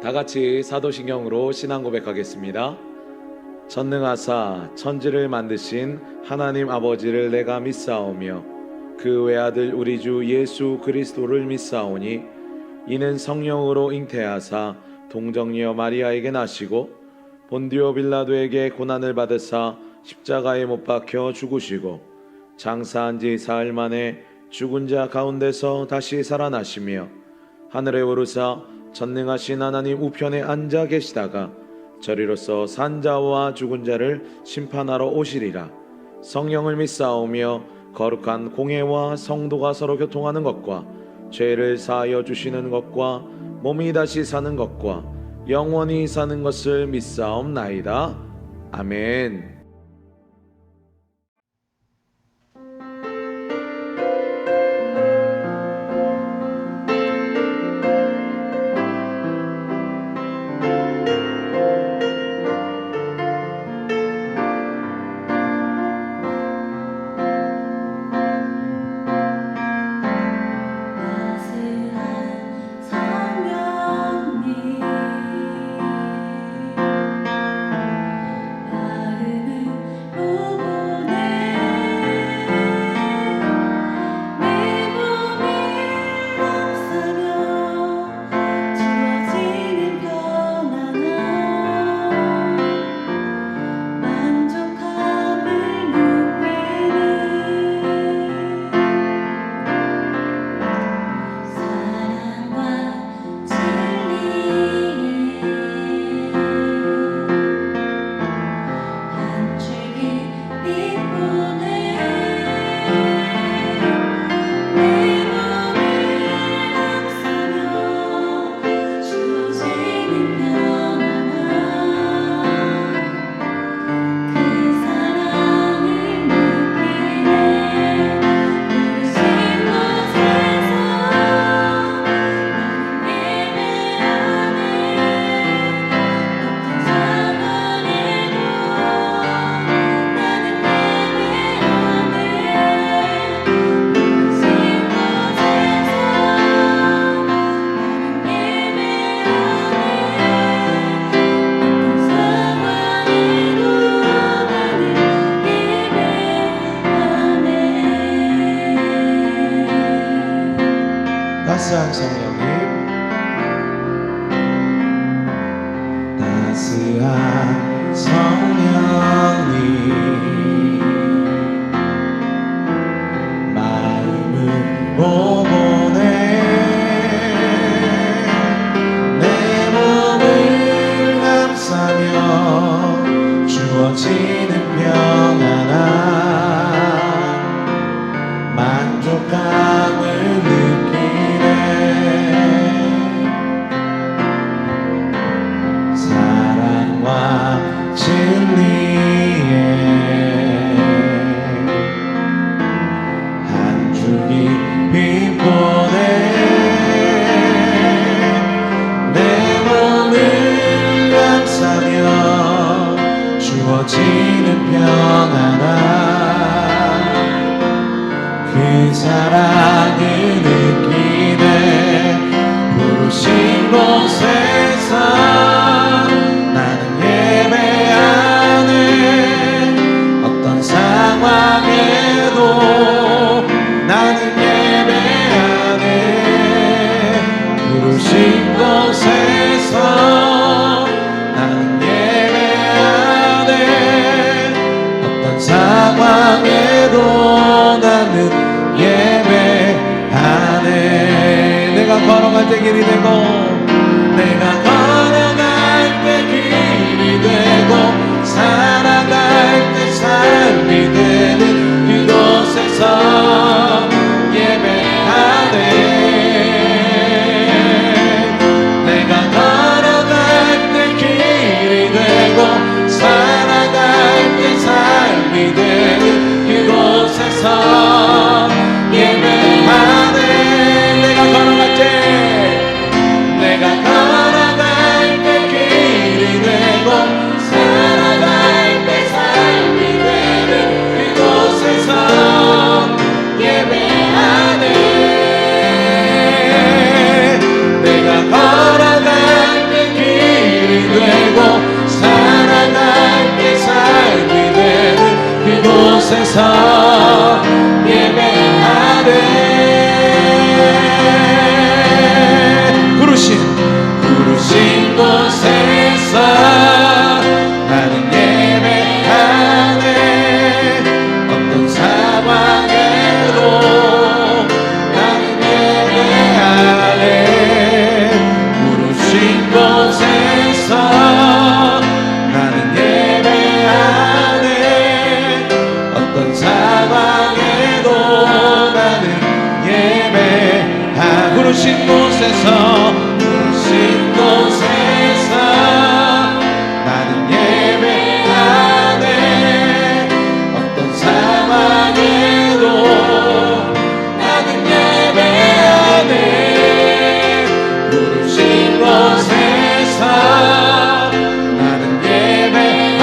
다 같이 사도신경으로 신앙 고백하겠습니다. 전능하사 천지를 만드신 하나님 아버지를 내가 믿사오며 그 외아들 우리 주 예수 그리스도를 믿사오니 이는 성령으로 잉태하사 동정녀 마리아에게 나시고 본디오 빌라도에게 고난을 받으사 십자가에 못 박혀 죽으시고 장사한 지 사흘 만에 죽은 자 가운데서 다시 살아나시며 하늘에 오르사 전능하신 하나님 우편에 앉아 계시다가 저리로서 산자와 죽은 자를 심판하러 오시리라. 성령을 믿사오며 거룩한 공회와 성도가 서로 교통하는 것과 죄를 사하여 주시는 것과 몸이 다시 사는 것과 영원히 사는 것을 믿사옵나이다. 아멘. 따스한 성령님, 따스한 성령님, 마음으로 보내 내 몸을 감싸며 주어지는 평안함 만족감을 진리에 한 줄기 빛보내 내 몸을 감싸며 주어지는 평안함 그 사랑을 느끼네 부르신 곳에서 나는 예배하네 부르신 곳에서 나는 예배하네 어떤 상황에도 나는 예배하네 내가 걸어갈 때 길이 되고 내가 걸어갈 때 길이 되고 살아갈 때 삶이 되는 그곳에서 예배하네 내가 걸어갈 때 길이 되고 살아갈 때 삶이 되는 그곳에서 예배하네 내가 걸어갈 때 되고 살아갈 때 삶이 되는 그곳에서 예배하네. 부르신 곳에서 나는 예배하네. 어떤 상황에도 나는 예배하네. 부르신 곳에서 나는 예배하네. 어떤 상황에도 나는 예배하네. 부르신 곳에서 나는 예배하네. 어떤 상황에도 나는 예배하네. 부르신 곳에서 나는 예배하네.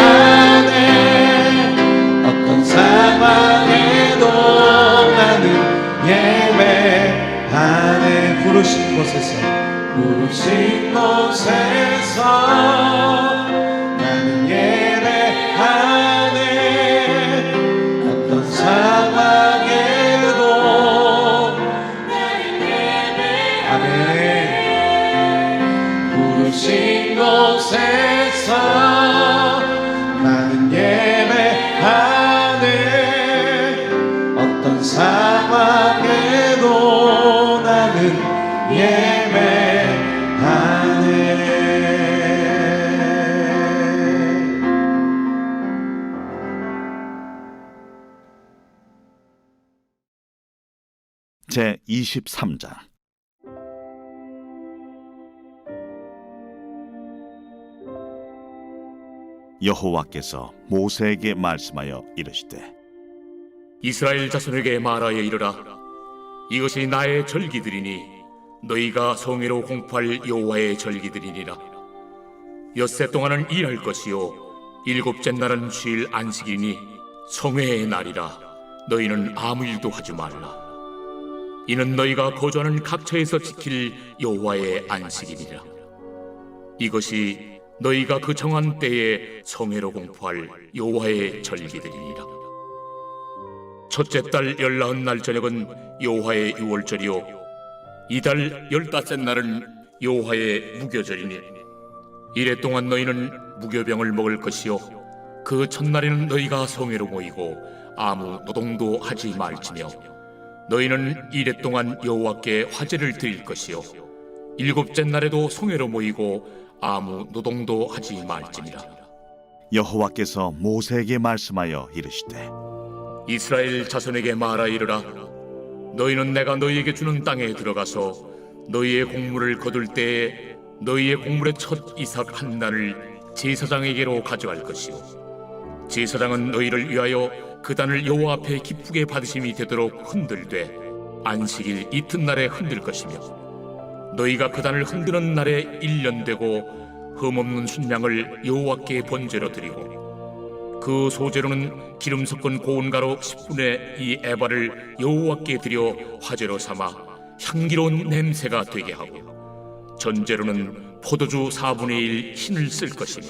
어떤 상황에도 나는 예배하네. 부르신 곳에서 나는 예배하네. 어떤 상황에도 나는 예배하네. 부르신 곳에서 나는 예배하네. 어떤 상황에도 나는 예배하네. 제 23장. 여호와께서 모세에게 말씀하여 이르시되 이스라엘 자손에게 말하여 이르라. 이것이 나의 절기들이니 너희가 성회로 공포할 여호와의 절기들이니라. 엿새 동안은 일할 것이요 일곱째 날은 쉴 안식이니 성회의 날이라. 너희는 아무 일도 하지 말라. 이는 너희가 거주하는 각처에서 지킬 여호와의 안식이니라. 이것이 너희가 그 정한 때에 성회로 공포할 여호와의 절기들이니라. 첫째 달 19날 저녁은 여호와의 유월절이요 이달 15날은 여호와의 무교절이니 이래 동안 너희는 무교병을 먹을 것이요 그 첫날에는 너희가 성회로 모이고 아무 노동도 하지 말지며 너희는 이래 동안 여호와께 화제를 드릴 것이요 일곱째 날에도 성회로 모이고 아무 노동도 하지 말지니라. 여호와께서 모세에게 말씀하여 이르시되 이스라엘 자손에게 말하 이르라. 너희는 내가 너희에게 주는 땅에 들어가서 너희의 곡물을 거둘 때에 너희의 곡물의 첫 이삭 한 단을 제사장에게로 가져갈 것이요 제사장은 너희를 위하여 그 단을 여호와 앞에 기쁘게 받으심이 되도록 흔들되 안식일 이튿날에 흔들 것이며 너희가 그 단을 흔드는 날에 1년 되고 흠없는 순양을 여호와께 번제로 드리고 그 소제로는 기름 섞은 고운 가루 10분의 2 에바를 여호와께 드려 화제로 삼아 향기로운 냄새가 되게 하고 전제로는 포도주 4분의 1 흰을 쓸 것이며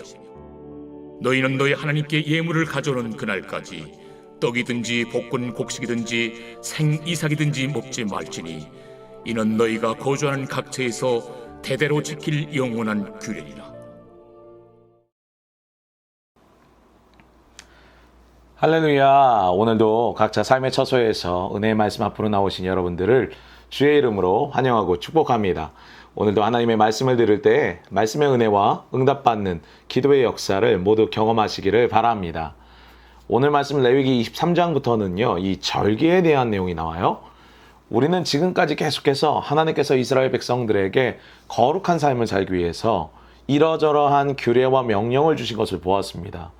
너희는 너희 하나님께 예물을 가져오는 그날까지 떡이든지 볶은 곡식이든지 생이삭이든지 먹지 말지니 이는 너희가 거주하는 각처에서 대대로 지킬 영원한 규례니라. 할렐루야. 오늘도 각자 삶의 처소에서 은혜의 말씀 앞으로 나오신 여러분들을 주의 이름으로 환영하고 축복합니다. 오늘도 하나님의 말씀을 들을 때 말씀의 은혜와 응답받는 기도의 역사를 모두 경험하시기를 바랍니다. 오늘 말씀 레위기 23장부터는요, 이 절기에 대한 내용이 나와요. 우리는 지금까지 계속해서 하나님께서 이스라엘 백성들에게 거룩한 삶을 살기 위해서 이러저러한 규례와 명령을 주신 것을 보았습니다.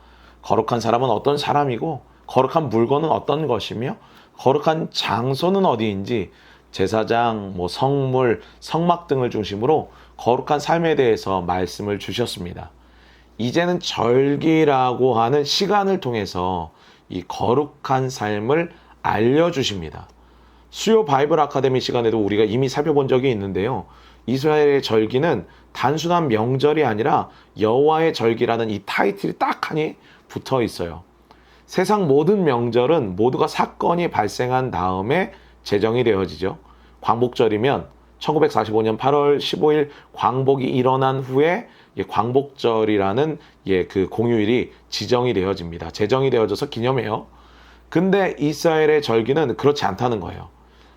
거룩한 사람은 어떤 사람이고 거룩한 물건은 어떤 것이며 거룩한 장소는 어디인지 제사장, 성물, 성막 등을 중심으로 거룩한 삶에 대해서 말씀을 주셨습니다. 이제는 절기라고 하는 시간을 통해서 이 거룩한 삶을 알려주십니다. 수요 바이블 아카데미 시간에도 우리가 이미 살펴본 적이 있는데요. 이스라엘의 절기는 단순한 명절이 아니라 여호와의 절기라는 이 타이틀이 딱 하니 붙어 있어요. 세상 모든 명절은 모두가 사건이 발생한 다음에 제정이 되어지죠. 광복절이면 1945년 8월 15일 광복이 일어난 후에 광복절이라는 그 공휴일이 지정이 되어집니다. 제정이 되어져서 기념해요. 근데 이스라엘의 절기는 그렇지 않다는 거예요.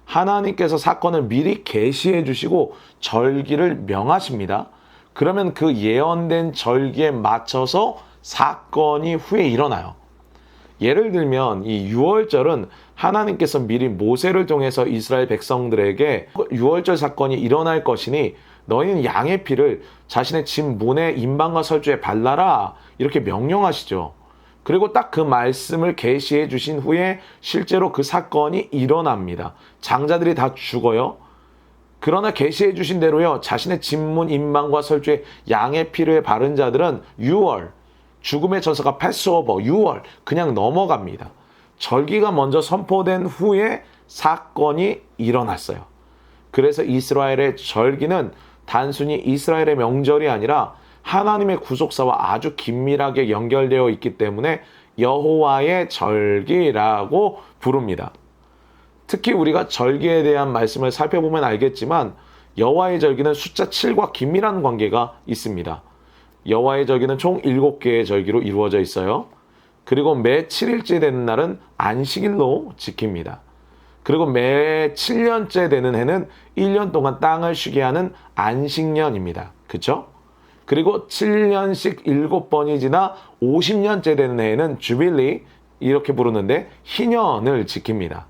하나님께서 사건을 미리 계시해 주시고 절기를 명하십니다. 그러면 그 예언된 절기에 맞춰서 사건이 후에 일어나요. 예를 들면 이 유월절은 하나님께서 미리 모세를 통해서 이스라엘 백성들에게 유월절 사건이 일어날 것이니 너희는 양의 피를 자신의 집 문에 임방과 설주에 발라라 이렇게 명령하시죠. 그리고 딱 그 말씀을 계시해 주신 후에 실제로 그 사건이 일어납니다. 장자들이 다 죽어요. 그러나 계시해 주신 대로요, 자신의 집 문 임방과 설주에 양의 피를 바른 자들은 유월, 죽음의 전사가 패스오버, 유월 그냥 넘어갑니다. 절기가 먼저 선포된 후에 사건이 일어났어요. 그래서 이스라엘의 절기는 단순히 이스라엘의 명절이 아니라 하나님의 구속사와 아주 긴밀하게 연결되어 있기 때문에 여호와의 절기라고 부릅니다. 특히 우리가 절기에 대한 말씀을 살펴보면 알겠지만 여호와의 절기는 숫자 7과 긴밀한 관계가 있습니다. 여호와의 절기는 총 7개의 절기로 이루어져 있어요. 그리고 매 7일째 되는 날은 안식일로 지킵니다. 그리고 매 7년째 되는 해는 1년 동안 땅을 쉬게 하는 안식년입니다. 그렇죠? 그리고 7년씩 7번이 지나 50년째 되는 해에는 주빌리 이렇게 부르는데 희년을 지킵니다.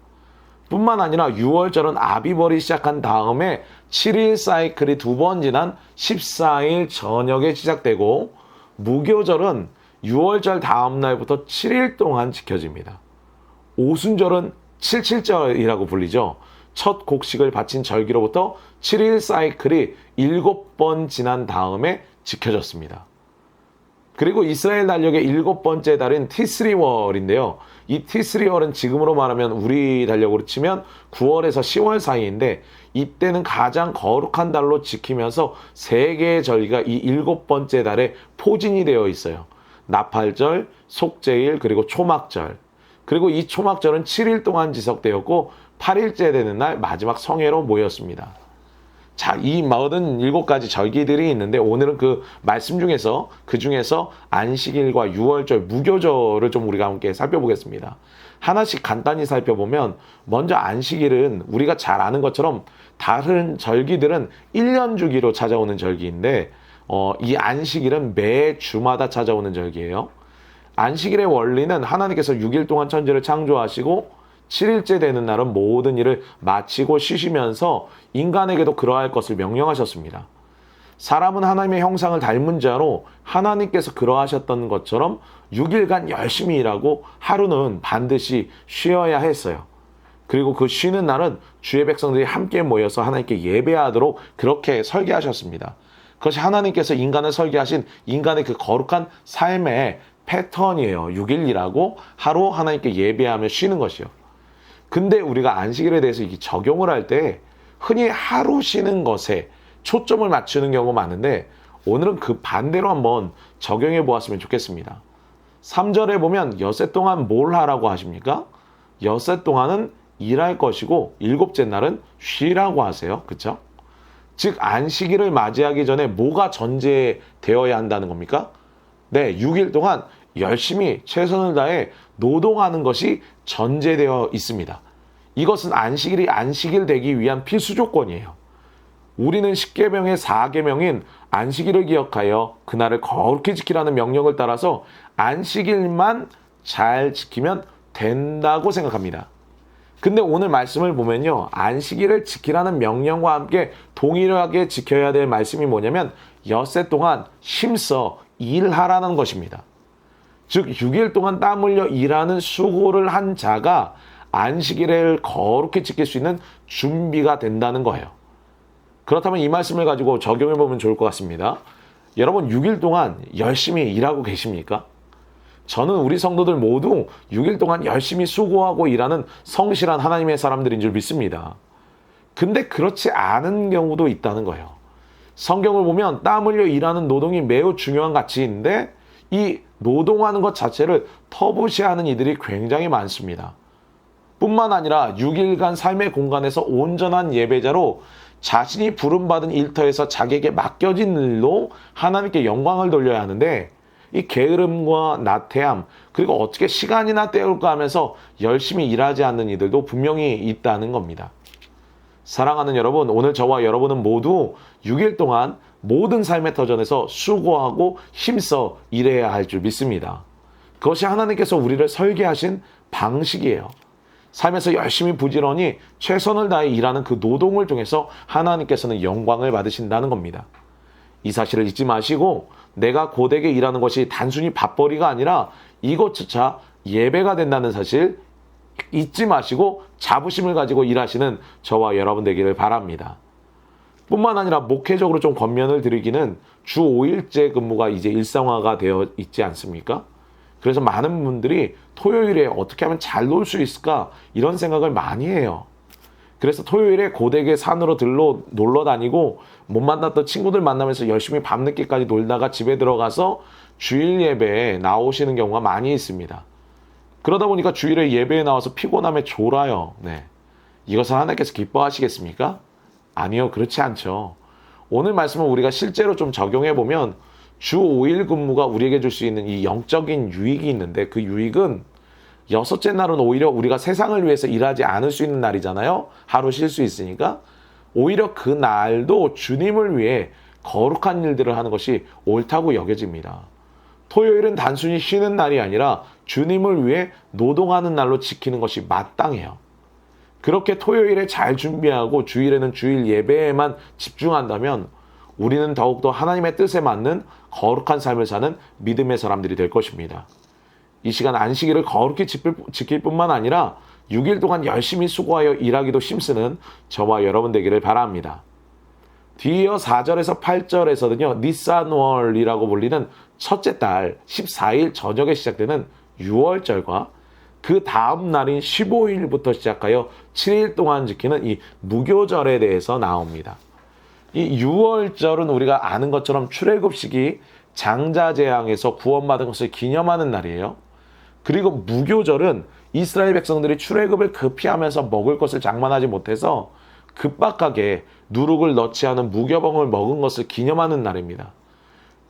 뿐만 아니라 유월절은 아비벌이 시작한 다음에 7일 사이클이 2번 지난 14일 저녁에 시작되고 무교절은 유월절 다음 날부터 7일 동안 지켜집니다. 오순절은 77절이라고 불리죠. 첫 곡식을 바친 절기로부터 7일 사이클이 7번 지난 다음에 지켜졌습니다. 그리고 이스라엘 달력의 7번째 달인 티스리월인데요. 이 티스리월은 지금으로 말하면 우리 달력으로 치면 9월에서 10월 사이인데 이때는 가장 거룩한 달로 지키면서 3개의 절기가 이 7번째 달에 포진이 되어 있어요. 나팔절, 속죄일, 그리고 초막절. 그리고 이 초막절은 7일 동안 지속되었고 8일째 되는 날 마지막 성회로 모였습니다. 자, 이 47가지 절기들이 있는데 오늘은 그 말씀 중에서 그 중에서 안식일과 유월절, 무교절을 좀 우리가 함께 살펴보겠습니다. 하나씩 간단히 살펴보면 먼저 안식일은 우리가 잘 아는 것처럼 다른 절기들은 1년 주기로 찾아오는 절기인데 이 안식일은 매 주마다 찾아오는 절기예요. 안식일의 원리는 하나님께서 6일 동안 천지를 창조하시고 7일째 되는 날은 모든 일을 마치고 쉬시면서 인간에게도 그러할 것을 명령하셨습니다. 사람은 하나님의 형상을 닮은 자로 하나님께서 그러하셨던 것처럼 6일간 열심히 일하고 하루는 반드시 쉬어야 했어요. 그리고 그 쉬는 날은 주의 백성들이 함께 모여서 하나님께 예배하도록 그렇게 설계하셨습니다. 그것이 하나님께서 인간을 설계하신 인간의 그 거룩한 삶의 패턴이에요. 6일 일하고 하루 하나님께 예배하며 쉬는 것이요. 근데 우리가 안식일에 대해서 이게 적용을 할 때 흔히 하루 쉬는 것에 초점을 맞추는 경우가 많은데 오늘은 그 반대로 한번 적용해 보았으면 좋겠습니다. 3절에 보면 엿새 동안 뭘 하라고 하십니까? 엿새 동안은 일할 것이고 7째 날은 쉬라고 하세요. 그렇죠? 즉 안식일을 맞이하기 전에 뭐가 전제되어야 한다는 겁니까? 네, 6일 동안 열심히 최선을 다해 노동하는 것이 전제되어 있습니다. 이것은 안식일이 안식일 되기 위한 필수 조건이에요. 우리는 10계명의 4계명인 안식일을 기억하여 그날을 거룩히 지키라는 명령을 따라서 안식일만 잘 지키면 된다고 생각합니다. 근데 오늘 말씀을 보면요, 안식일을 지키라는 명령과 함께 동일하게 지켜야 될 말씀이 뭐냐면 엿새 동안 힘써 일하라는 것입니다. 즉 6일 동안 땀 흘려 일하는 수고를 한 자가 안식일을 거룩히 지킬 수 있는 준비가 된다는 거예요. 그렇다면 이 말씀을 가지고 적용해 보면 좋을 것 같습니다. 여러분 6일 동안 열심히 일하고 계십니까? 저는 우리 성도들 모두 6일 동안 열심히 수고하고 일하는 성실한 하나님의 사람들인 줄 믿습니다. 근데 그렇지 않은 경우도 있다는 거예요. 성경을 보면 땀 흘려 일하는 노동이 매우 중요한 가치인데 이 노동하는 것 자체를 터부시하는 이들이 굉장히 많습니다. 뿐만 아니라 6일간 삶의 공간에서 온전한 예배자로 자신이 부름받은 일터에서 자기에게 맡겨진 일로 하나님께 영광을 돌려야 하는데 이 게으름과 나태함 그리고 어떻게 시간이나 때울까 하면서 열심히 일하지 않는 이들도 분명히 있다는 겁니다. 사랑하는 여러분, 오늘 저와 여러분은 모두 6일 동안 모든 삶의 터전에서 수고하고 힘써 일해야 할 줄 믿습니다. 그것이 하나님께서 우리를 설계하신 방식이에요. 삶에서 열심히 부지런히 최선을 다해 일하는 그 노동을 통해서 하나님께서는 영광을 받으신다는 겁니다. 이 사실을 잊지 마시고 내가 고되게 일하는 것이 단순히 밥벌이가 아니라 이것조차 예배가 된다는 사실 잊지 마시고 자부심을 가지고 일하시는 저와 여러분 되기를 바랍니다. 뿐만 아니라 목회적으로 좀 권면을 드리기는 주 5일제 근무가 이제 일상화가 되어 있지 않습니까? 그래서 많은 분들이 토요일에 어떻게 하면 잘 놀 수 있을까 이런 생각을 많이 해요. 그래서 토요일에 고되게 산으로 놀러 다니고 못 만났던 친구들 만나면서 열심히 밤늦게까지 놀다가 집에 들어가서 주일 예배에 나오시는 경우가 많이 있습니다. 그러다 보니까 주일에 예배에 나와서 피곤함에 졸아요. 네. 이것을 하나님께서 기뻐하시겠습니까? 아니요, 그렇지 않죠. 오늘 말씀을 우리가 실제로 좀 적용해 보면 주 5일 근무가 우리에게 줄 수 있는 이 영적인 유익이 있는데 그 유익은 여섯째 날은 오히려 우리가 세상을 위해서 일하지 않을 수 있는 날이잖아요. 하루 쉴 수 있으니까. 오히려 그 날도 주님을 위해 거룩한 일들을 하는 것이 옳다고 여겨집니다. 토요일은 단순히 쉬는 날이 아니라 주님을 위해 노동하는 날로 지키는 것이 마땅해요. 그렇게 토요일에 잘 준비하고 주일에는 주일 예배에만 집중한다면 우리는 더욱더 하나님의 뜻에 맞는 거룩한 삶을 사는 믿음의 사람들이 될 것입니다. 이 시간 안식일을 거룩히 지킬 뿐만 아니라 6일 동안 열심히 수고하여 일하기도 힘쓰는 저와 여러분 되기를 바랍니다. 뒤이어 4절에서 8절에서는요. 니산월이라고 불리는 첫째 달 14일 저녁에 시작되는 6월절과 그 다음 날인 15일부터 시작하여 7일 동안 지키는 이 무교절에 대해서 나옵니다. 이 6월절은 우리가 아는 것처럼 출애굽식이 장자재앙에서 구원받은 것을 기념하는 날이에요. 그리고 무교절은 이스라엘 백성들이 출애굽을 급히 하면서 먹을 것을 장만하지 못해서 급박하게 누룩을 넣지 않은 무교병을 먹은 것을 기념하는 날입니다.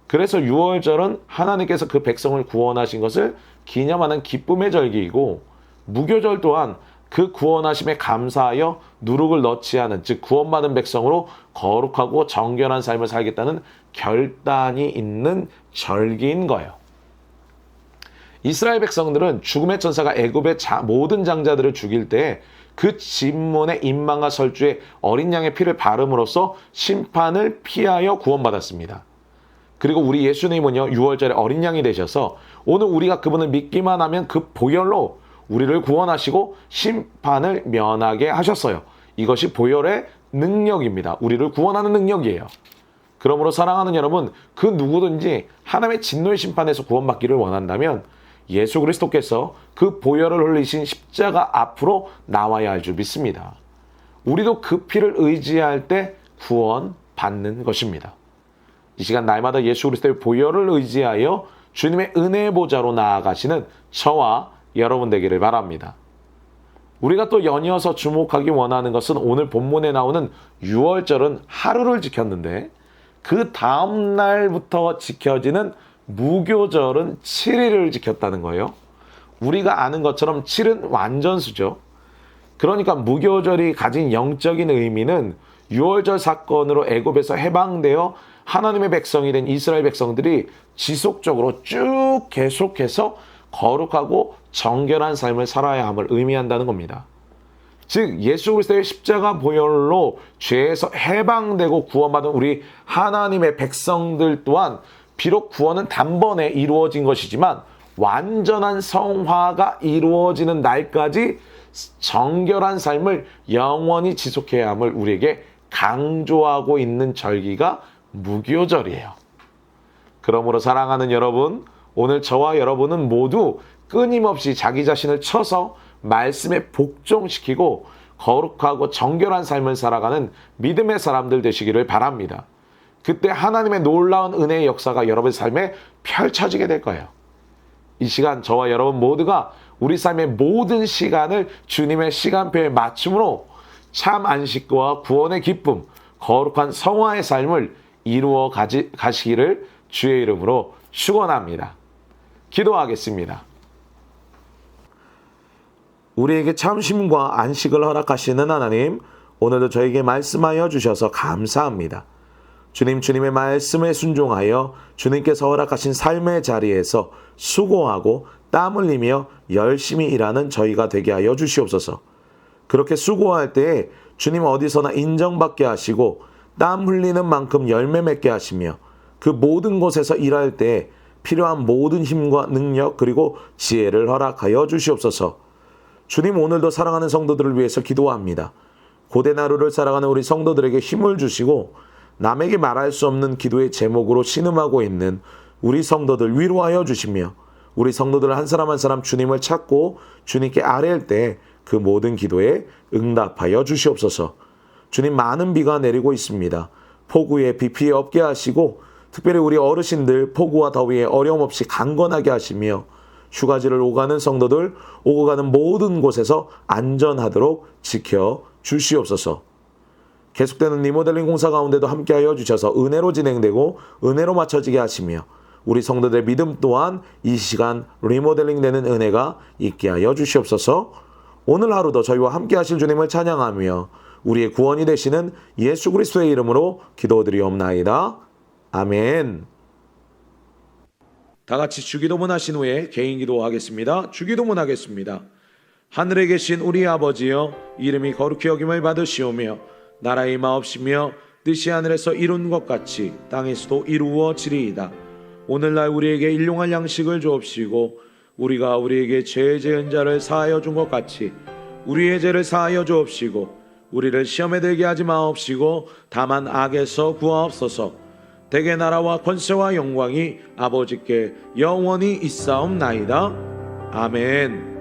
그래서 6월절은 하나님께서 그 백성을 구원하신 것을 기념하는 기쁨의 절기이고 무교절 또한 그 구원하심에 감사하여 누룩을 넣지 않은 즉 구원받은 백성으로 거룩하고 정결한 삶을 살겠다는 결단이 있는 절기인 거예요. 이스라엘 백성들은 죽음의 천사가 애굽의 모든 장자들을 죽일 때 그 진문의 인망과 설주에 어린 양의 피를 바름으로써 심판을 피하여 구원받았습니다. 그리고 우리 예수님은요 6월절에 어린 양이 되셔서 오늘 우리가 그분을 믿기만 하면 그 보혈로 우리를 구원하시고 심판을 면하게 하셨어요. 이것이 보혈의 능력입니다. 우리를 구원하는 능력이에요. 그러므로 사랑하는 여러분, 그 누구든지 하나님의 진노의 심판에서 구원받기를 원한다면 예수 그리스도께서 그 보혈을 흘리신 십자가 앞으로 나와야 할 줄 믿습니다. 우리도 그 피를 의지할 때 구원받는 것입니다. 이 시간 날마다 예수 그리스도의 보혈을 의지하여 주님의 은혜의 보좌로 나아가시는 저와 여러분 되기를 바랍니다. 우리가 또 연이어서 주목하기 원하는 것은 오늘 본문에 나오는 6월절은 하루를 지켰는데 그 다음 날부터 지켜지는 무교절은 7일을 지켰다는 거예요. 우리가 아는 것처럼 7은 완전수죠. 그러니까 무교절이 가진 영적인 의미는 6월절 사건으로 애굽에서 해방되어 하나님의 백성이 된 이스라엘 백성들이 지속적으로 쭉 계속해서 거룩하고 정결한 삶을 살아야 함을 의미한다는 겁니다. 즉 예수 그리스도의 십자가 보혈로 죄에서 해방되고 구원받은 우리 하나님의 백성들 또한 비록 구원은 단번에 이루어진 것이지만 완전한 성화가 이루어지는 날까지 정결한 삶을 영원히 지속해야 함을 우리에게 강조하고 있는 절기가 무교절이에요. 그러므로 사랑하는 여러분, 오늘 저와 여러분은 모두 끊임없이 자기 자신을 쳐서 말씀에 복종시키고 거룩하고 정결한 삶을 살아가는 믿음의 사람들 되시기를 바랍니다. 그때 하나님의 놀라운 은혜의 역사가 여러분의 삶에 펼쳐지게 될 거예요. 이 시간 저와 여러분 모두가 우리 삶의 모든 시간을 주님의 시간표에 맞춤으로 참 안식과 구원의 기쁨, 거룩한 성화의 삶을 이루어 가시기를 주의 이름으로 축원합니다. 기도하겠습니다. 우리에게 참 쉼과 안식을 허락하시는 하나님, 오늘도 저에게 말씀하여 주셔서 감사합니다. 주님, 주님의 말씀에 순종하여 주님께서 허락하신 삶의 자리에서 수고하고 땀 흘리며 열심히 일하는 저희가 되게 하여 주시옵소서. 그렇게 수고할 때에 주님 어디서나 인정받게 하시고 땀 흘리는 만큼 열매 맺게 하시며 그 모든 곳에서 일할 때에 필요한 모든 힘과 능력 그리고 지혜를 허락하여 주시옵소서. 주님, 오늘도 사랑하는 성도들을 위해서 기도합니다. 고된 하루를 살아가는 우리 성도들에게 힘을 주시고 남에게 말할 수 없는 기도의 제목으로 신음하고 있는 우리 성도들 위로하여 주시며 우리 성도들 한 사람 한 사람 주님을 찾고 주님께 아뢰일 때 그 모든 기도에 응답하여 주시옵소서. 주님, 많은 비가 내리고 있습니다. 폭우에 비 피해 없게 하시고 특별히 우리 어르신들 폭우와 더위에 어려움 없이 강건하게 하시며 휴가지를 오가는 성도들 오고 가는 모든 곳에서 안전하도록 지켜 주시옵소서. 계속되는 리모델링 공사 가운데도 함께하여 주셔서 은혜로 진행되고 은혜로 맞춰지게 하시며 우리 성도들의 믿음 또한 이 시간 리모델링 되는 은혜가 있게 하여 주시옵소서. 오늘 하루도 저희와 함께 하실 주님을 찬양하며 우리의 구원이 되시는 예수 그리스도의 이름으로 기도드리옵나이다. 아멘. 다 같이 주기도문 하신 후에 개인 기도하겠습니다. 주기도문 하겠습니다. 하늘에 계신 우리 아버지여, 이름이 거룩히 여김을 받으시오며 나라의 마옵시며 뜻이 하늘에서 이룬 것 같이 땅에서도 이루어지리이다. 오늘날 우리에게 일용할 양식을 주옵시고 우리가 우리에게 죄 지은 자를 사하여 준 것 같이 우리의 죄를 사하여 주옵시고 우리를 시험에 들게 하지 마옵시고 다만 악에서 구하옵소서. 대개 나라와 권세와 영광이 아버지께 영원히 있사옵나이다. 아멘.